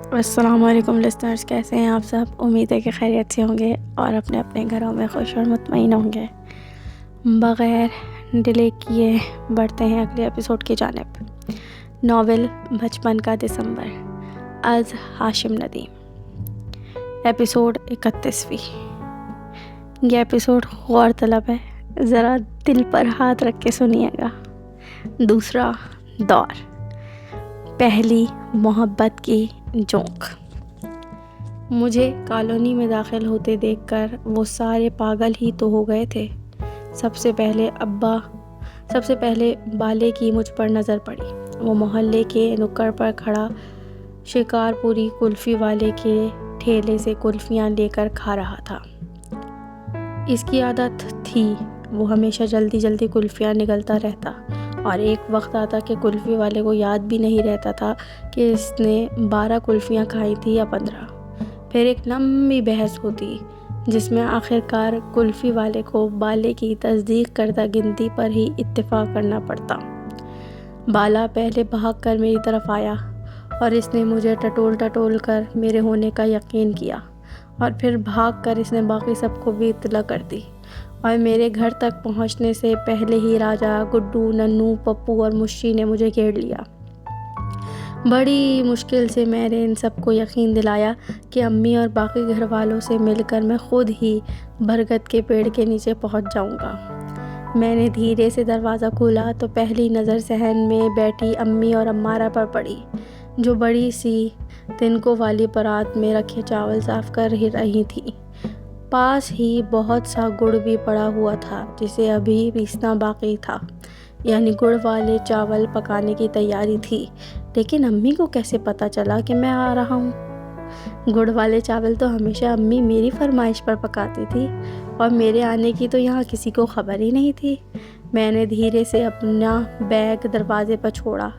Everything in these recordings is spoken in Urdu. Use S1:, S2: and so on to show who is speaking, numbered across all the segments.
S1: السلام علیکم لسنرز، کیسے ہیں آپ سب؟ امید ہے کہ خیریت سے ہوں گے اور اپنے اپنے گھروں میں خوش اور مطمئن ہوں گے۔ بغیر ڈیلے کیے بڑھتے ہیں اگلے ایپیسوڈ کی جانب۔ ناول بچپن کا دسمبر، از ہاشم ندیم، ایپیسوڈ 31۔ یہ ایپیسوڈ غور طلب ہے، ذرا دل پر ہاتھ رکھ کے سنیے گا۔ دوسرا دور، پہلی محبت کی جونک۔ مجھے کالونی میں داخل ہوتے دیکھ کر وہ سارے پاگل ہی تو ہو گئے تھے۔ سب سے پہلے بالے کی مجھ پر نظر پڑی۔ وہ محلے کے نکڑ پر کھڑا شکارپوری کلفی والے کے ٹھیلے سے کلفیاں لے کر کھا رہا تھا۔ اس کی عادت تھی، وہ ہمیشہ جلدی جلدی کلفیاں نگلتا رہتا، اور ایک وقت آتا کہ کلفی والے کو یاد بھی نہیں رہتا تھا کہ اس نے 12 کلفیاں کھائی تھی یا 15۔ پھر ایک لمبی بحث ہوتی جس میں آخرکار کلفی والے کو بالے کی تصدیق کردہ گنتی پر ہی اتفاق کرنا پڑتا۔ بالا پہلے بھاگ کر میری طرف آیا اور اس نے مجھے ٹٹول کر میرے ہونے کا یقین کیا، اور پھر بھاگ کر اس نے باقی سب کو بھی اطلاع کر دی، اور میرے گھر تک پہنچنے سے پہلے ہی راجا، گڈو، ننو، پپو اور مشی نے مجھے گھیر لیا۔ بڑی مشکل سے میں نے ان سب کو یقین دلایا کہ امی اور باقی گھر والوں سے مل کر میں خود ہی برگد کے پیڑ کے نیچے پہنچ جاؤں گا۔ میں نے دھیرے سے دروازہ کھولا تو پہلی نظر صحن میں بیٹھی امی اور امارا پر پڑی، جو بڑی سی تنکوں والی پرات میں رکھے چاول صاف کر رہی تھی۔ پاس ہی بہت سا گڑ بھی پڑا ہوا تھا جسے ابھی پیسنا باقی تھا، یعنی گڑ والے چاول پکانے کی تیاری تھی۔ لیکن امی کو کیسے پتا چلا کہ میں آ رہا ہوں؟ گڑ والے چاول تو ہمیشہ امی میری فرمائش پر پکاتی تھی، اور میرے آنے کی تو یہاں کسی کو خبر ہی نہیں تھی۔ میں نے دھیرے سے اپنا بیگ دروازے پر چھوڑا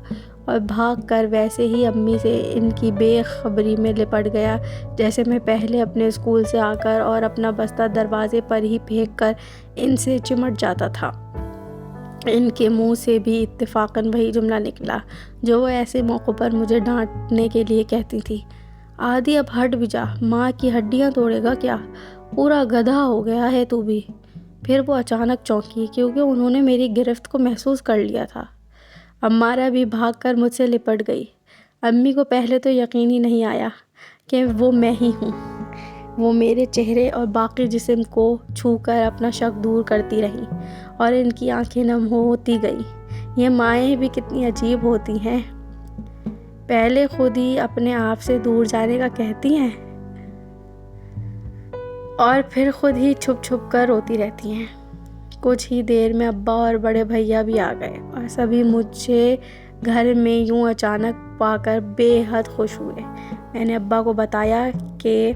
S1: اور بھاگ کر ویسے ہی امی سے ان کی بے خبری میں لپٹ گیا جیسے میں پہلے اپنے اسکول سے آ کر اور اپنا بستہ دروازے پر ہی پھینک کر ان سے چمٹ جاتا تھا۔ ان کے منہ سے بھی اتفاقاً وہی جملہ نکلا جو وہ ایسے موقع پر مجھے ڈانٹنے کے لیے کہتی تھی: آدھی اب ہٹ بھی جا، ماں کی ہڈیاں توڑے گا کیا؟ پورا گدھا ہو گیا ہے تو بھی۔ پھر وہ اچانک چونکی کیونکہ انہوں نے میری گرفت کو محسوس کر لیا تھا۔ امارا بھی بھاگ کر مجھ سے لپٹ گئی۔ امی کو پہلے تو یقین ہی نہیں آیا کہ وہ میں ہی ہوں۔ وہ میرے چہرے اور باقی جسم کو چھو کر اپنا شک دور کرتی رہیں، اور ان کی آنکھیں نم ہوتی گئیں۔ یہ مائیں بھی کتنی عجیب ہوتی ہیں، پہلے خود ہی اپنے آپ سے دور جانے کا کہتی ہیں اور پھر خود ہی چھپ چھپ کر روتی رہتی ہیں۔ کچھ ہی دیر میں ابا اور بڑے بھیا بھی آ گئے، اور سبھی مجھے گھر میں یوں اچانک پا کر بے حد خوش ہوئے۔ میں نے ابا کو بتایا کہ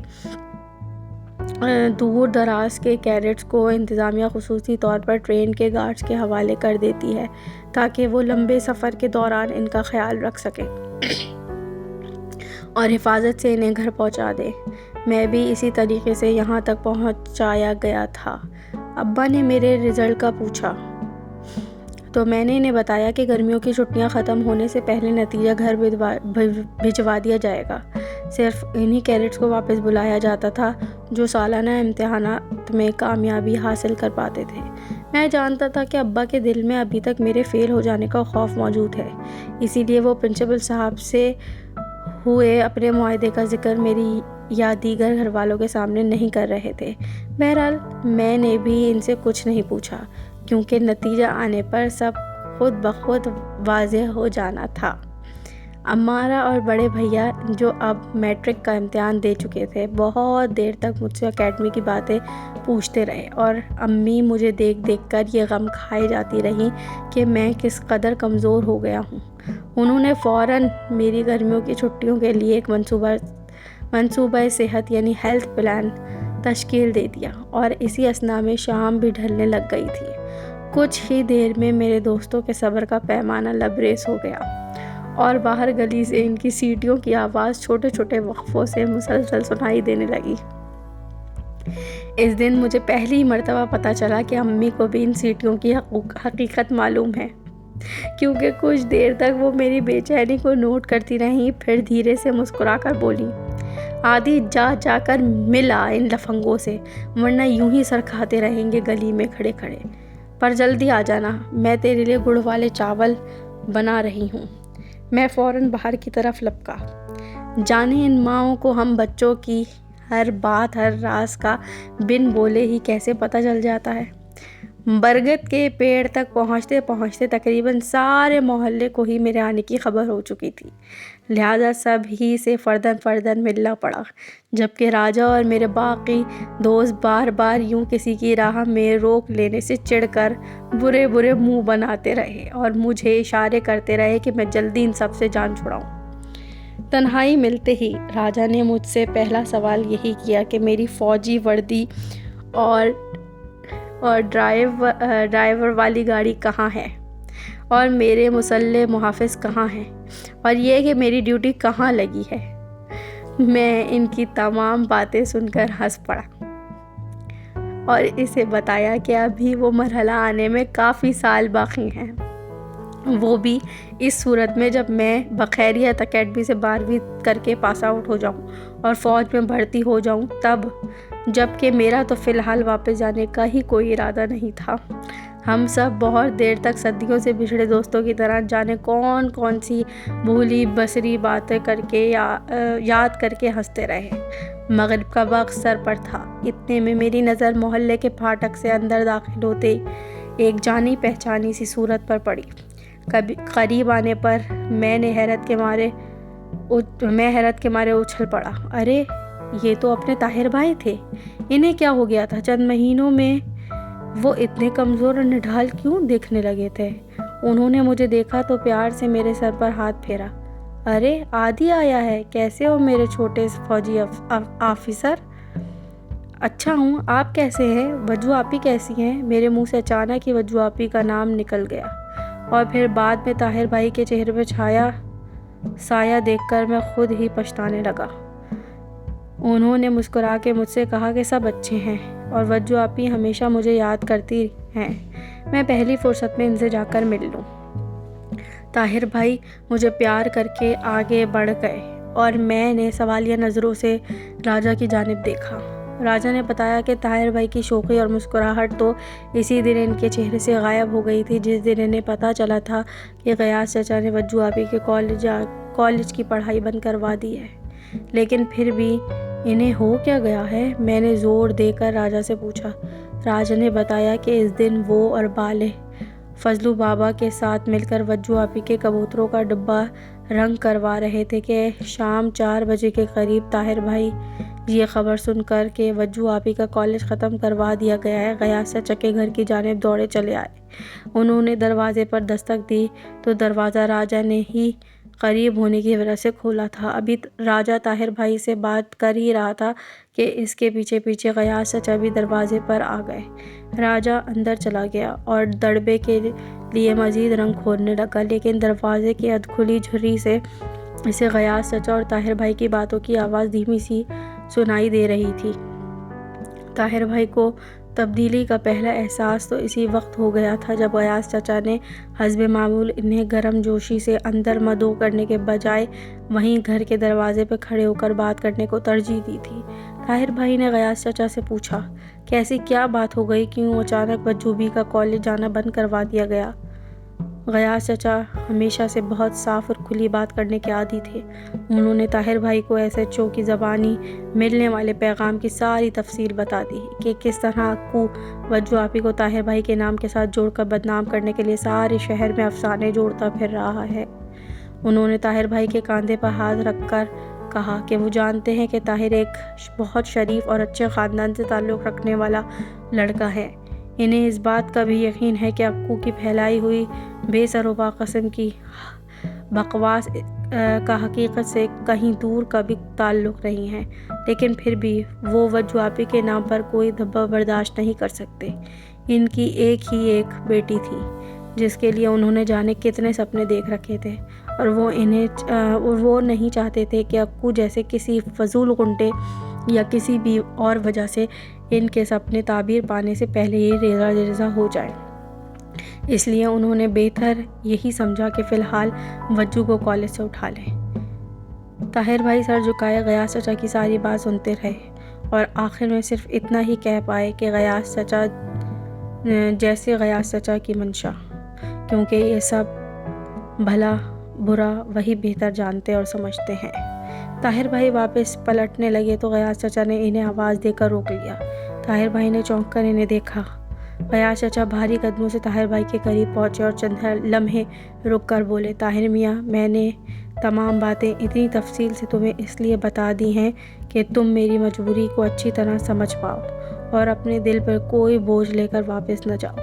S1: دور دراز کے کیڈٹس کو انتظامیہ خصوصی طور پر ٹرین کے گارڈز کے حوالے کر دیتی ہے تاکہ وہ لمبے سفر کے دوران ان کا خیال رکھ سکیں اور حفاظت سے انہیں گھر پہنچا دیں۔ میں بھی اسی طریقے سے یہاں تک پہنچایا گیا تھا۔ ابا نے میرے رزلٹ کا پوچھا تو میں نے انہیں بتایا کہ گرمیوں کی چھٹیاں ختم ہونے سے پہلے نتیجہ گھر بھجوا دیا جائے گا۔ صرف انہی کیڈٹس کو واپس بلایا جاتا تھا جو سالانہ امتحانات میں کامیابی حاصل کر پاتے تھے۔ میں جانتا تھا کہ ابا کے دل میں ابھی تک میرے فیل ہو جانے کا خوف موجود ہے، اسی لیے وہ پرنسپل صاحب سے ہوئے اپنے معاہدے کا ذکر میری یا دیگر گھر والوں کے سامنے نہیں کر رہے تھے۔ بہرحال میں نے بھی ان سے کچھ نہیں پوچھا کیونکہ نتیجہ آنے پر سب خود بخود واضح ہو جانا تھا۔ امارا اور بڑے بھیا، جو اب میٹرک کا امتحان دے چکے تھے، بہت دیر تک مجھ سے اکیڈمی کی باتیں پوچھتے رہے، اور امی مجھے دیکھ دیکھ کر یہ غم کھائے جاتی رہیں کہ میں کس قدر کمزور ہو گیا ہوں۔ انہوں نے فوراً میری گرمیوں کی چھٹیوں کے لیے ایک منصوبہ صحت یعنی ہیلتھ پلان تشکیل دے دیا، اور اسی اثناء میں شام بھی ڈھلنے لگ گئی تھی۔ کچھ ہی دیر میں میرے دوستوں کے صبر کا پیمانہ لبریز ہو گیا، اور باہر گلی سے ان کی سیٹیوں کی آواز چھوٹے چھوٹے وقفوں سے مسلسل سنائی دینے لگی۔ اس دن مجھے پہلی مرتبہ پتہ چلا کہ امی کو بھی ان سیٹیوں کی حقیقت معلوم ہے۔ کیونکہ کچھ دیر تک وہ میری بے چینی کو نوٹ کرتی رہیں، پھر دھیرے سے مسکرا کر بولی، آدھی جا کر ملا ان لفنگوں سے، ورنہ یوں ہی سر کھاتے رہیں گے گلی میں کھڑے کھڑے۔ پر جلدی آ جانا، میں تیرے لیے گڑ والے چاول بنا رہی ہوں۔ میں فوراً باہر کی طرف لپکا۔ جانے ان ماؤں کو ہم بچوں کی ہر بات ہر راز کا بن بولے ہی کیسے پتہ چل جاتا ہے۔ برگد کے پیڑ تک پہنچتے پہنچتے تقریباً سارے محلے کو ہی میرے آنے کی خبر ہو چکی تھی، لہٰذا سب ہی سے فرداً فرداً ملنا پڑا، جبکہ راجا اور میرے باقی دوست بار بار یوں کسی کی راہ میں روک لینے سے چڑ کر برے برے منہ بناتے رہے اور مجھے اشارے کرتے رہے کہ میں جلدی ان سب سے جان چھڑاؤں۔ تنہائی ملتے ہی راجا نے مجھ سے پہلا سوال یہی کیا کہ میری فوجی وردی اور ڈرائیور والی گاڑی کہاں ہے، اور میرے مسلح محافظ کہاں ہیں، اور یہ کہ میری ڈیوٹی کہاں لگی ہے۔ میں ان کی تمام باتیں سن کر ہنس پڑا اور اسے بتایا کہ ابھی وہ مرحلہ آنے میں کافی سال باقی ہیں، وہ بھی اس صورت میں جب میں بخیریت اکیڈمی سے 12ویں کر کے پاس آؤٹ ہو جاؤں اور فوج میں بھرتی ہو جاؤں تب، جبکہ میرا تو فی الحال واپس جانے کا ہی کوئی ارادہ نہیں تھا۔ ہم سب بہت دیر تک صدیوں سے بچھڑے دوستوں کی طرح جانے کون سی بھولی بسری باتیں یاد کر کے ہنستے رہے۔ مغرب کا وقت سر پر تھا، اتنے میں میری نظر محلے کے پھاٹک سے اندر داخل ہوتے ایک جانی پہچانی سی صورت پر پڑی۔ قریب آنے پر میں حیرت کے مارے اچھل پڑا۔ ارے یہ تو اپنے طاہر بھائی تھے، انہیں کیا ہو گیا تھا؟ چند مہینوں میں وہ اتنے کمزور اور نڈھال کیوں دیکھنے لگے تھے؟ انہوں نے مجھے دیکھا تو پیار سے میرے سر پر ہاتھ پھیرا۔ ارے عادی آیا ہے، کیسے ہو میرے چھوٹے فوجی آفیسر؟ اچھا ہوں، آپ کیسے ہیں؟ وجو آپی کیسی ہیں؟ میرے منہ سے اچانک ہی وجو آپی کا نام نکل گیا اور پھر بعد میں طاہر بھائی کے چہرے پہ سایہ دیکھ کر میں خود ہی پچھتانے لگا۔ انہوں نے مسکرا کے مجھ سے کہا کہ سب اچھے ہیں اور وجو آپی ہمیشہ مجھے یاد کرتی ہیں، میں پہلی فرصت میں ان سے جا کر مل لوں۔ طاہر بھائی مجھے پیار کر کے آگے بڑھ گئے اور میں نے سوالیہ نظروں سے راجا کی جانب دیکھا۔ راجا نے بتایا کہ طاہر بھائی کی شوخی اور مسکراہٹ تو اسی دن ان کے چہرے سے غائب ہو گئی تھی جس دن انہیں پتہ چلا تھا کہ غیاث چچا نے وجو آپی کے کالج کی پڑھائی بند کروا دی ہے۔ لیکن پھر بھی انہیں ہو کیا گیا ہے؟ میں نے زور دے کر راجا سے پوچھا۔ راجا نے بتایا کہ اس دن وہ اور بالغ فضلو بابا کے ساتھ مل کر وجو آپی کے کبوتروں کا ڈبہ رنگ کروا رہے تھے کہ شام 4 بجے کے قریب طاہر بھائی یہ خبر سن کر کہ وجو آپی کا کالج ختم کروا دیا گیا ہے، غیاث چچا کے گھر کی جانب دوڑے چلے آئے۔ انہوں نے دروازے پر دستک دی تو دروازہ راجا نے ہی قریب ہونے کی وجہ سے کھولا تھا۔ ابھی راجا طاہر بھائی سے بات کر ہی رہا تھا کہ اس کے پیچھے پیچھے غیاث چچا بھی دروازے پر آ گئے۔ راجا اندر چلا گیا اور دڑبے کے لیے مزید رنگ کھولنے لگا، لیکن دروازے کی ادکھلی جھری سے اسے غیاث چچا اور طاہر بھائی کی باتوں کی آواز دھیمی سی سنائی دے رہی تھی۔ طاہر بھائی کو تبدیلی کا پہلا احساس تو اسی وقت ہو گیا تھا جب غیاث چچا نے حسب معمول انہیں گرم جوشی سے اندر مدعو کرنے کے بجائے وہیں گھر کے دروازے پہ کھڑے ہو کر بات کرنے کو ترجیح دی تھی۔ طاہر بھائی نے غیاث چچا سے پوچھا، کیسی کیا بات ہو گئی؟ کیوں اچانک وجوبی کا کالج جانا بند کروا دیا گیا؟ غیاث چچا ہمیشہ سے بہت صاف اور کھلی بات کرنے کے عادی تھے۔ انہوں نے طاہر بھائی کو SHO کی زبانی ملنے والے پیغام کی ساری تفصیل بتا دی کہ کس طرح اکو وجو آپی کو طاہر بھائی کے نام کے ساتھ جوڑ کر بدنام کرنے کے لیے سارے شہر میں افسانے جوڑتا پھر رہا ہے۔ انہوں نے طاہر بھائی کے کاندھے پر ہاتھ رکھ کر کہا کہ وہ جانتے ہیں کہ طاہر ایک بہت شریف اور اچھے خاندان سے تعلق رکھنے والا لڑکا ہے۔ انہیں اس بات کا بھی یقین ہے کہ اکو کی پھیلائی ہوئی بے سر و پا قسم کی بکواس کا حقیقت سے کہیں دور کا بھی تعلق نہیں ہے، لیکن پھر بھی وہ وجو آپی کے نام پر کوئی دھبہ برداشت نہیں کر سکتے۔ ان کی ایک بیٹی تھی جس کے لیے انہوں نے جانے کتنے سپنے دیکھ رکھے تھے، اور وہ نہیں چاہتے تھے کہ اکو جیسے کسی فضول غنڈے یا کسی بھی اور وجہ سے ان کے سپنے تعبیر پانے سے پہلے ہی ریزہ ہو جائیں۔ اس لیے انہوں نے بہتر یہی سمجھا کہ فی الحال وجو کو کالج سے اٹھا لیں۔ طاہر بھائی سر جھکائے غیاث چچا کی ساری بات سنتے رہے اور آخر میں صرف اتنا ہی کہہ پائے کہ غیاث چچا کی منشا، کیونکہ یہ سب بھلا برا وہی بہتر جانتے اور سمجھتے ہیں۔ طاہر بھائی واپس پلٹنے لگے تو غیاث چچا نے انہیں آواز دے کر روک لیا۔ طاہر بھائی نے چونک کر انہیں دیکھا۔ غیاث چچا بھاری قدموں سے طاہر بھائی کے قریب پہنچے اور چند لمحے رک کر بولے، طاہر میاں، میں نے تمام باتیں اتنی تفصیل سے تمہیں اس لیے بتا دی ہیں کہ تم میری مجبوری کو اچھی طرح سمجھ پاؤ اور اپنے دل پر کوئی بوجھ لے کر واپس نہ جاؤ۔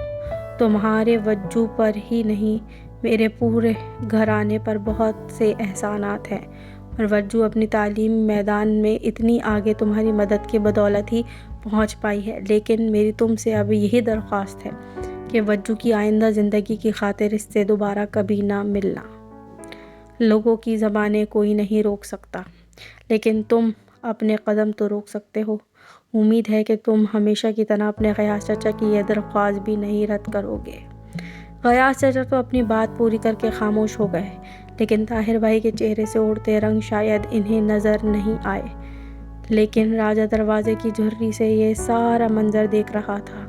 S1: تمہارے وجو پر ہی نہیں، میرے پورے گھرانے پر بہت سے احسانات ہیں، اور وجو اپنی تعلیم میدان میں اتنی آگے تمہاری مدد کی بدولت ہی پہنچ پائی ہے، لیکن میری تم سے اب یہی درخواست ہے کہ وجو کی آئندہ زندگی کی خاطر اس سے دوبارہ کبھی نہ ملنا۔ لوگوں کی زبانیں کوئی نہیں روک سکتا، لیکن تم اپنے قدم تو روک سکتے ہو۔ امید ہے کہ تم ہمیشہ کی طرح اپنے غیاث چچا کی یہ درخواست بھی نہیں رد کرو گے۔ غیاث چچا تو اپنی بات پوری کر کے خاموش ہو گئے، لیکن طاہر بھائی کے چہرے سے اڑتے رنگ شاید انہیں نظر نہیں آئے، لیکن راجہ دروازے کی جھرری سے یہ سارا منظر دیکھ رہا تھا۔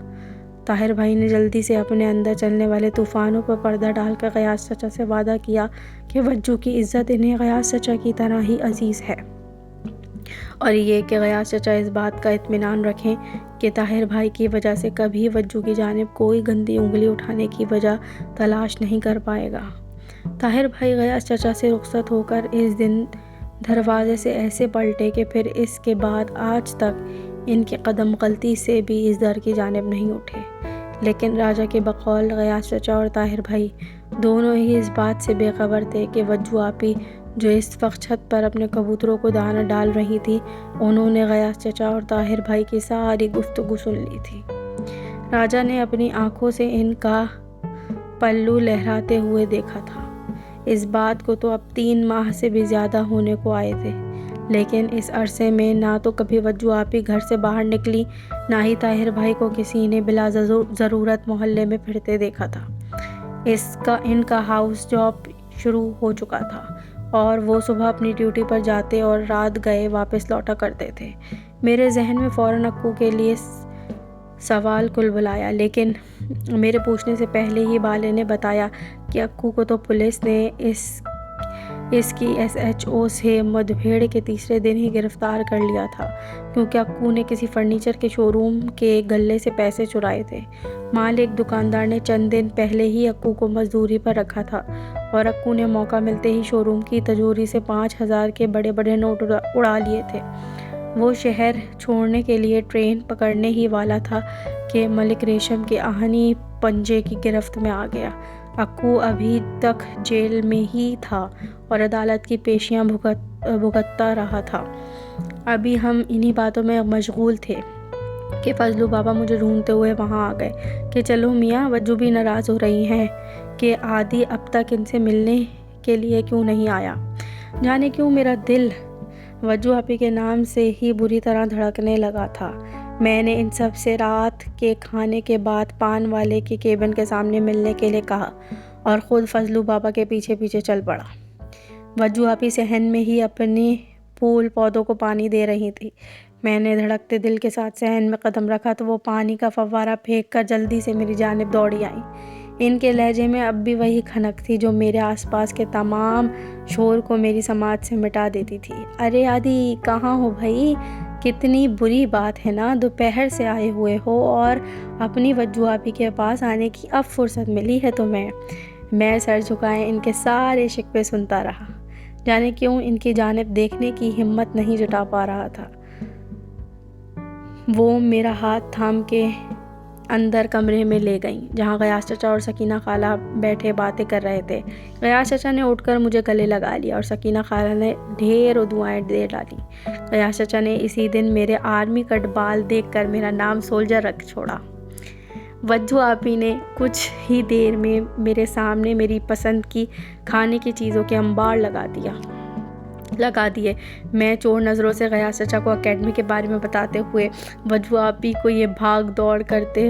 S1: طاہر بھائی نے جلدی سے اپنے اندر چلنے والے طوفانوں پر پردہ ڈال کر غیاث چچا سے وعدہ کیا کہ وجو کی عزت انہیں غیاث چچا کی طرح ہی عزیز ہے، اور یہ کہ غیاث چچا اس بات کا اطمینان رکھیں کہ طاہر بھائی کی وجہ سے کبھی وجو کی جانب کوئی گندی انگلی اٹھانے کی وجہ تلاش نہیں کر پائے گا۔ طاہر بھائی غیاث چچا سے رخصت ہو کر اس دن دروازے سے ایسے پلٹے کہ پھر اس کے بعد آج تک ان کے قدم غلطی سے بھی اس در کی جانب نہیں اٹھے، لیکن راجہ کے بقول غیاث چچا اور طاہر بھائی دونوں ہی اس بات سے بے خبر تھے کہ وجو آپی جو اس وقت چھت پر اپنے کبوتروں کو دانہ ڈال رہی تھی، انہوں نے غیاث چچا اور طاہر بھائی کی ساری گفتگو سن لی تھی۔ راجہ نے اپنی آنکھوں سے ان کا پلو لہراتے ہوئے دیکھا تھا۔ اس بات کو تو اب 3 ماہ سے بھی زیادہ ہونے کو آئے تھے، لیکن اس عرصے میں نہ تو کبھی وجو آپی گھر سے باہر نکلی، نہ ہی طاہر بھائی کو کسی نے بلا ضرورت محلے میں پھرتے دیکھا تھا۔ ان کا ہاؤس جاب شروع ہو چکا تھا اور وہ صبح اپنی ڈیوٹی پر جاتے اور رات گئے واپس لوٹا کرتے تھے۔ میرے ذہن میں فوراً اکو کے لیے سوال کل بلایا، لیکن میرے پوچھنے سے پہلے ہی بالے نے بتایا کہ اکو کو تو پولیس نے اس کی SHO سے مدبھیڑ کے تیسرے دن ہی گرفتار کر لیا تھا، کیونکہ اکو نے کسی فرنیچر کے شو روم کے غلے سے پیسے چرائے تھے۔ مالک دکاندار نے چند دن پہلے ہی اکو کو مزدوری پر رکھا تھا، اور اکو نے موقع ملتے ہی شو روم کی تجوری سے 5000 کے بڑے بڑے نوٹ اڑا لیے تھے۔ وہ شہر چھوڑنے کے لیے ٹرین پکڑنے ہی والا تھا کہ ملک ریشم کے آہنی پنجے کی گرفت میں آ گیا۔ اکو ابھی تک جیل میں ہی تھا اور عدالت کی پیشیاں بھگتتا رہا تھا۔ ابھی ہم انہی باتوں میں مشغول تھے کہ فضلو بابا مجھے ڈھونڈتے ہوئے وہاں آ گئے کہ چلو میاں، وجو بھی ناراض ہو رہی ہیں کہ عادی اب تک ان سے ملنے کے لیے کیوں نہیں آیا۔ جانے کیوں میرا دل وجو آپی کے نام سے ہی بری طرح دھڑکنے لگا تھا۔ میں نے ان سب سے رات کے کھانے کے بعد پان والے کے کیبن کے سامنے ملنے کے لیے کہا اور خود فضلو بابا کے پیچھے پیچھے چل پڑا۔ وجو آپی صحن میں ہی اپنے پھول پودوں کو پانی دے رہی تھی۔ میں نے دھڑکتے دل کے ساتھ صحن میں قدم رکھا تو وہ پانی کا فوارہ پھینک کر جلدی سے میری جانب دوڑی آئیں۔ ان کے لہجے میں اب بھی وہی کھنک تھی جو میرے آس پاس کے تمام شور کو میری سماعت سے مٹا دیتی تھی۔ ارے عادی، کہاں ہو بھائی؟ کتنی بری بات ہے نا، دوپہر سے آئے ہوئے ہو اور اپنی وجو آپی کے پاس آنے کی اب فرصت ملی ہے تمہیں۔ میں سر جھکائے ان کے سارے شکوے سنتا رہا، جانے کیوں ان کی جانب دیکھنے کی ہمت نہیں جٹا پا رہا تھا۔ وہ میرا ہاتھ تھام کے اندر کمرے میں لے گئیں، جہاں غیاث چچا اور سکینہ خالہ بیٹھے باتیں کر رہے تھے۔ غیاث چچا نے اٹھ کر مجھے گلے لگا لیا اور سکینہ خالہ نے ڈھیروں دعائیں دے ڈالیں۔ غیاث چچا نے اسی دن میرے آرمی کٹ بال دیکھ کر میرا نام سولجر رکھ چھوڑا۔ وجو آپی نے کچھ ہی دیر میں میرے سامنے میری پسند کی کھانے کی چیزوں کے انبار لگا دیے۔ میں چور نظروں سے غیاث چچا کو اکیڈمی کے بارے میں بتاتے ہوئے وجو آپی کو یہ بھاگ دوڑ کرتے